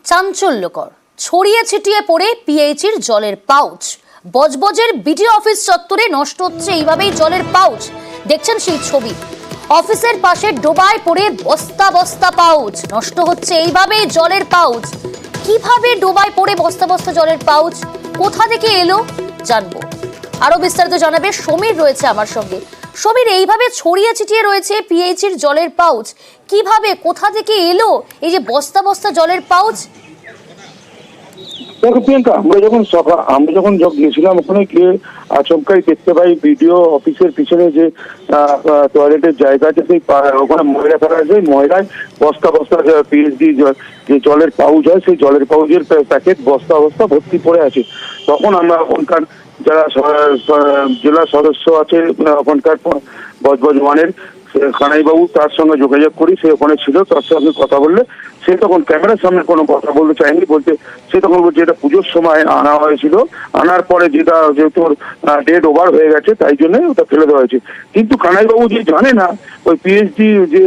চাঞ্চল্যকর, ছড়িয়ে ছিটিয়ে পড়ে পিএইচির জলের পাউচ। বজবজের বিডিও অফিস চত্বরে নষ্ট হচ্ছে এইভাবেই জলের পাউচ। দেখছেন সেই ছবি, অফিসের পাশে ডোবায় পড়ে বস্তা বস্তা পাউচ নষ্ট হচ্ছে এইভাবেই জলের পাউচ। কিভাবে ডোবায় পড়ে বস্তা বস্তা জলের পাউচ, কোথা থেকে এলো জানবো। আরো বিস্তারিত জানাবে সমীর, রয়েছে আমার সঙ্গে। সমীর, এইভাবে ছড়িয়ে ছিটিয়ে রয়েছে পিএইচির জলের পাউচ, কিভাবে কোথা থেকে এলো এই যে বস্তা বস্তা জলের পাউচ? দেখো প্রিয়াঙ্কা, আমরা যখন গিয়েছিলাম ওখানে গিয়ে আচমকাই দেখতে পাই ভিডিও অফিসের পিছনে যে টয়লেটের জায়গা আছে, সেই ওখানে ময়লা ফেলা আছে। ময়লায় বস্তা বস্তা পিএইচডি যে জলের পাউচ হয়, সেই জলের পাউচের প্যাকেট বস্তা বস্তা ভর্তি পড়ে আছে। তখন আমরা ওখানকার যারা জেলা সদস্য আছে, ওখানকার বজবজ ওয়ানের কানাইবাবু, তার সঙ্গে যোগাযোগ করি। সে ওখানে ছিল, তার সঙ্গে কথা বললে সে তখন ক্যামেরার সামনে কোনো কথা বলতে চায়নি। সে তখন বলছে এটা পুজোর সময় আনা হয়েছিল, আনার পরে যেটা যেহেতু ডেট ওভার হয়ে গেছে তাই জন্য ওটা ফেলে দেওয়া হয়েছে। কিন্তু কানাইবাবু যে জানে না ওই পিএইচডি যে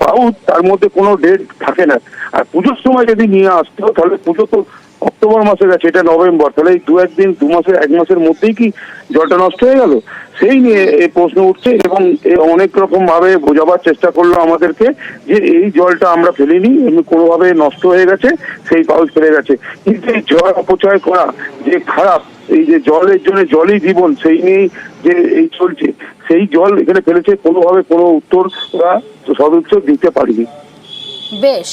পাউচ তার মধ্যে কোনো ডেট থাকে না। আর পুজোর সময় যদি নিয়ে আসতো তাহলে পুজো তো অক্টোবর মাসে গেছে, এটা নভেম্বর, তাহলে এই দু মাসের এক মাসের মধ্যেই কি জলটা নষ্ট হয়ে গেল? সেই নিয়ে এই প্রশ্ন উঠছে এবং অনেক রকম ভাবে বোঝাবার চেষ্টা করলো আমাদেরকে যে এই জলটা আমরা ফেলিনি, এমনি কোনোভাবে নষ্ট হয়ে গেছে, সেই পাউচ ফেলে গেছে। কিন্তু এই জল অপচয় করা যে খারাপ, এই যে জলের জন্য জলই জীবন, সেই নিয়েই যে এই চলছে, সেই জল এখানে ফেলেছে, কোনোভাবে কোনো উত্তর ওরা সদুত্তর দিতে পারেনি। বেশ।